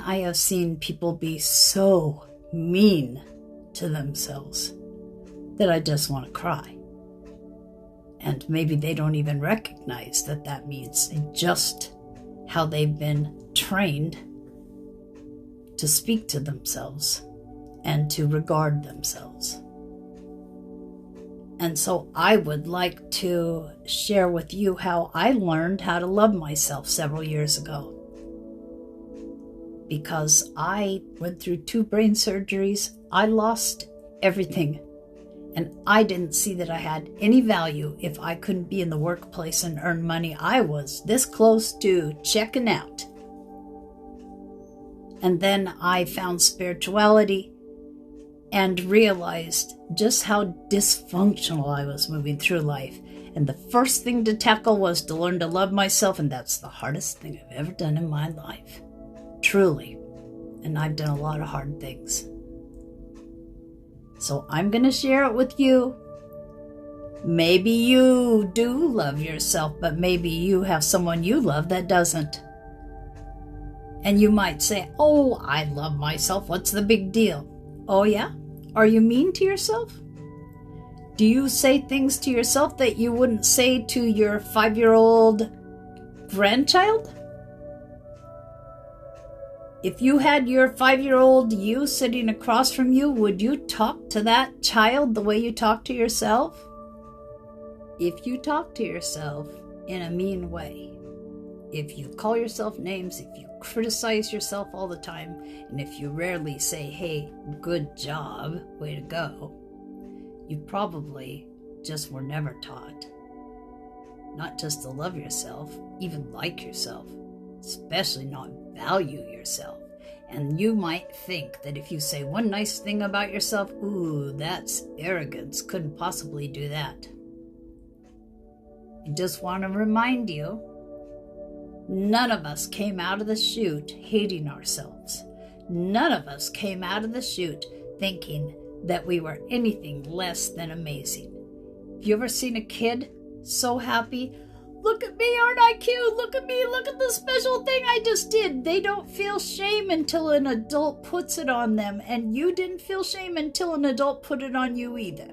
I have seen people be so mean to themselves that I just want to cry. And maybe they don't even recognize that that means just how they've been trained to speak to themselves and to regard themselves. And so I would like to share with you how I learned how to love myself several years ago. Because I went through 2 brain surgeries, I lost everything. And I didn't see that I had any value if I couldn't be in the workplace and earn money. I was this close to checking out. And then I found spirituality and realized just how dysfunctional I was moving through life. And the first thing to tackle was to learn to love myself, and that's the hardest thing I've ever done in my life. Truly. And I've done a lot of hard things. So I'm going to share it with you. Maybe you do love yourself, but maybe you have someone you love that doesn't. And you might say, oh, I love myself. What's the big deal? Oh, yeah? Are you mean to yourself? Do you say things to yourself that you wouldn't say to your 5-year-old grandchild? If you had your 5-year-old you sitting across from you, would you talk to that child the way you talk to yourself? If you talk to yourself in a mean way, if you call yourself names, if you criticize yourself all the time, and if you rarely say, hey, good job, way to go, you probably just were never taught not just to love yourself, even like yourself, especially not value yourself. And you might think that if you say one nice thing about yourself, ooh, that's arrogance, couldn't possibly do that. I just want to remind you, none of us came out of the chute hating ourselves. None of us came out of the chute thinking that we were anything less than amazing. Have you ever seen a kid so happy? Look at me, aren't I cute? Look at me, look at the special thing I just did. They don't feel shame until an adult puts it on them, and you didn't feel shame until an adult put it on you either.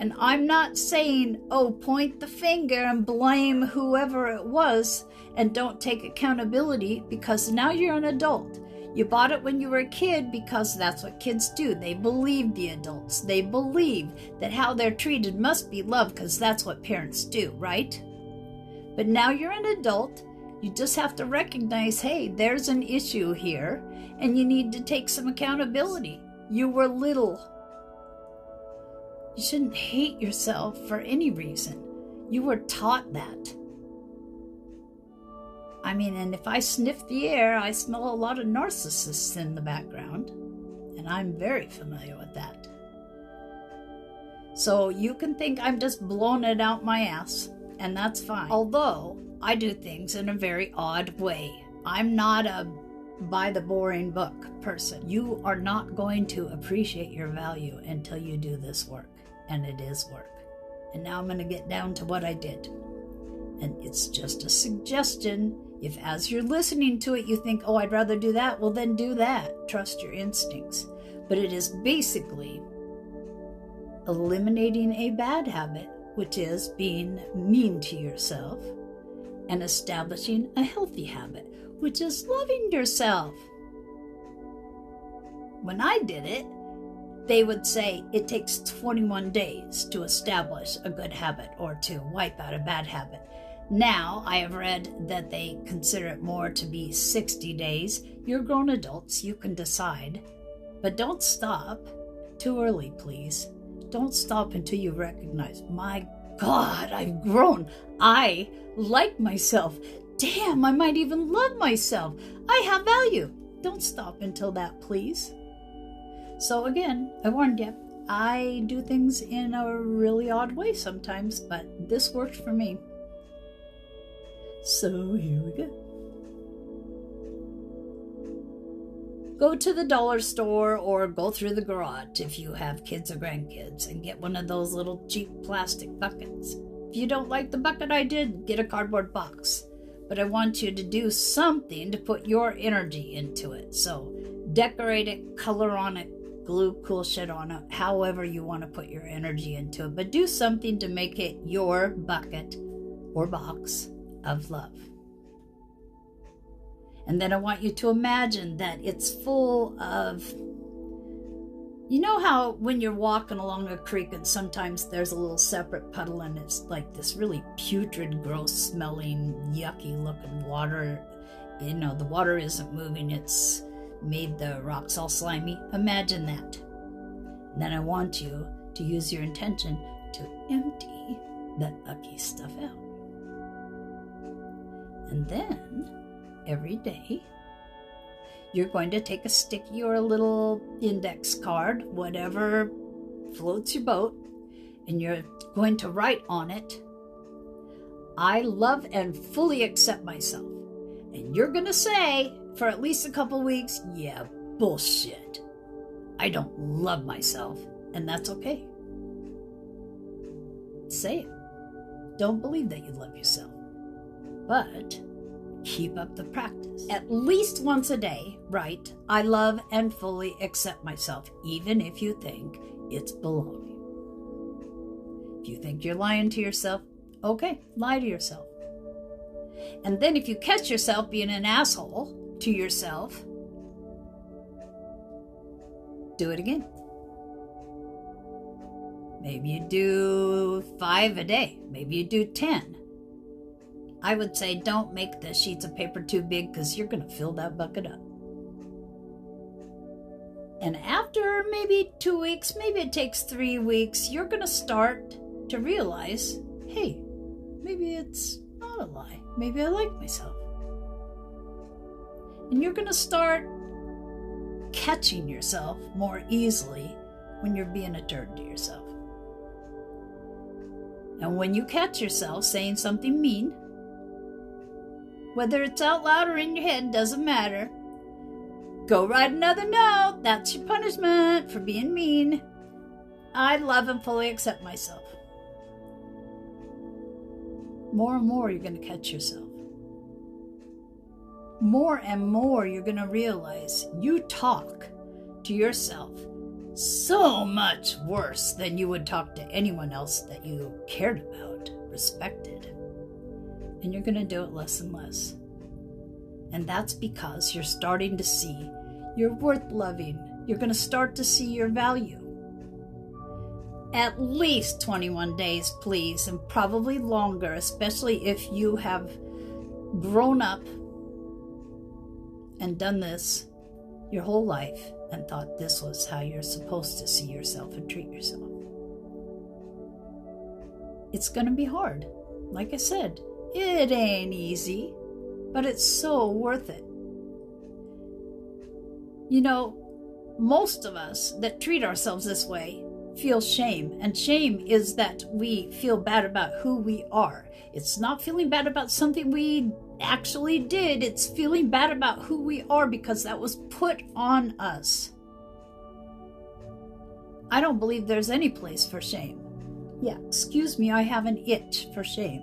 And I'm not saying, oh, point the finger and blame whoever it was and don't take accountability, because now you're an adult. You bought it when you were a kid because that's what kids do. They believe the adults. They believe that how they're treated must be love because that's what parents do, right? But now you're an adult. You just have to recognize, hey, there's an issue here and you need to take some accountability. You were little. You shouldn't hate yourself for any reason. You were taught that. I mean, and if I sniff the air, I smell a lot of narcissists in the background. And I'm very familiar with that. So you can think I'm just blowing it out my ass, and that's fine. Although, I do things in a very odd way. I'm not a by the boring book person. You are not going to appreciate your value until you do this work. And it is work. And now I'm going to get down to what I did. And it's just a suggestion. If as you're listening to it, you think, oh, I'd rather do that, well, then do that. Trust your instincts. But it is basically eliminating a bad habit, which is being mean to yourself, and establishing a healthy habit, which is loving yourself. When I did it, they would say it takes 21 days to establish a good habit or to wipe out a bad habit. Now, I have read that they consider it more to be 60 days. You're grown adults, you can decide. But don't stop too early, please. Don't stop until you recognize, my God, I've grown. I like myself. Damn, I might even love myself. I have value. Don't stop until that, please. So again, I warned you, I do things in a really odd way sometimes, but this worked for me. So here we go. Go to the dollar store or go through the garage if you have kids or grandkids and get one of those little cheap plastic buckets. If you don't like the bucket I did, get a cardboard box. but I want you to do something to put your energy into it. So decorate it, color on it, glue cool shit on it, however you want to put your energy into it, but do something to make it your bucket or box of love. And then I want you to imagine that it's full of, you know how when you're walking along a creek and sometimes there's a little separate puddle and it's like this really putrid, gross smelling, yucky looking water. You know, the water isn't moving, it's made the rocks all slimy. Imagine that. And then I want you to use your intention to empty that yucky stuff out. And then every day you're going to take a sticky or a little index card, whatever floats your boat, and you're going to write on it, I love and fully accept myself. And you're going to say for at least a couple weeks, yeah, bullshit. I don't love myself, and that's okay. Say it. Don't believe that you love yourself, but keep up the practice. At least once a day, write, I love and fully accept myself, even if you think it's baloney. If you think you're lying to yourself, okay, lie to yourself. And then if you catch yourself being an asshole to yourself, do it again. Maybe you do 5 a day. Maybe you do 10. I would say don't make the sheets of paper too big because you're going to fill that bucket up. And after maybe 2 weeks, maybe it takes 3 weeks, you're going to start to realize, hey, maybe it's not a lie. Maybe I like myself. And you're going to start catching yourself more easily when you're being a turd to yourself. And when you catch yourself saying something mean, whether it's out loud or in your head, doesn't matter. Go write another note. That's your punishment for being mean. I love and fully accept myself. More and more, you're going to catch yourself. More and more, you're going to realize you talk to yourself so much worse than you would talk to anyone else that you cared about, respected. And you're going to do it less and less. And that's because you're starting to see you're worth loving. You're going to start to see your value. At least 21 days, please, and probably longer, especially if you have grown up and done this your whole life and thought this was how you're supposed to see yourself and treat yourself. It's going to be hard. Like I said, it ain't easy, but it's so worth it. You know, most of us that treat ourselves this way feel shame, and shame is that we feel bad about who we are. It's not feeling bad about something we actually did, it's feeling bad about who we are because that was put on us. I don't believe there's any place for shame. Yeah, excuse me, I have an itch for shame.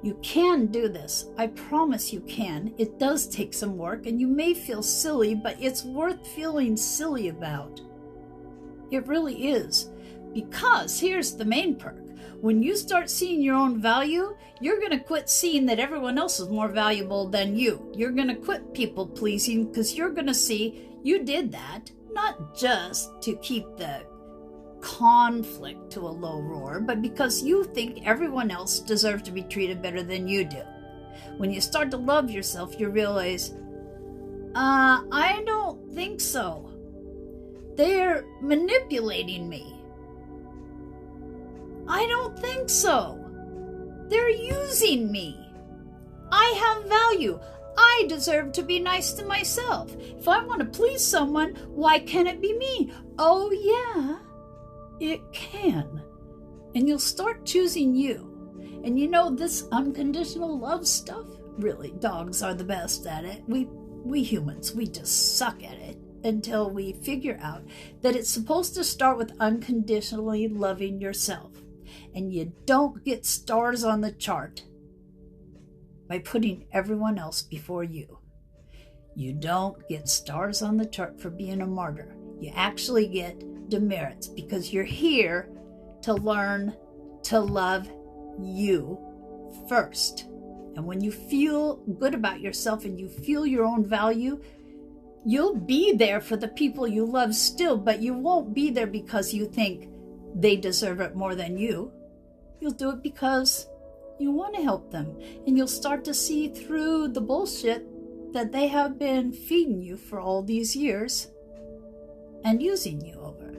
You can do this. I promise you can. It does take some work, and you may feel silly, but it's worth feeling silly about. It really is. Because here's the main perk. When you start seeing your own value, you're going to quit seeing that everyone else is more valuable than you. You're going to quit people pleasing because you're going to see you did that, not just to keep the conflict to a low roar, but because you think everyone else deserves to be treated better than you do. When you start to love yourself, you realize, I don't think so. They're manipulating me. I don't think so. They're using me. I have value. I deserve to be nice to myself. If I want to please someone, why can't it be me? Oh yeah, it can. And you'll start choosing you. And you know, this unconditional love stuff, really, dogs are the best at it. We humans, we just suck at it until we figure out that it's supposed to start with unconditionally loving yourself. And you don't get stars on the chart by putting everyone else before you. You don't get stars on the chart for being a martyr. You actually get demerits because you're here to learn to love you first. And when you feel good about yourself and you feel your own value, you'll be there for the people you love still, but you won't be there because you think they deserve it more than you. You'll do it because you want to help them, and you'll start to see through the bullshit that they have been feeding you for all these years and using you over.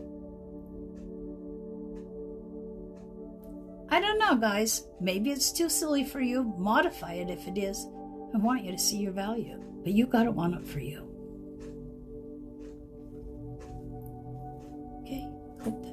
I don't know, guys. Maybe it's too silly for you. Modify it if it is. I want you to see your value, but you got to want it for you. Okay? Hope that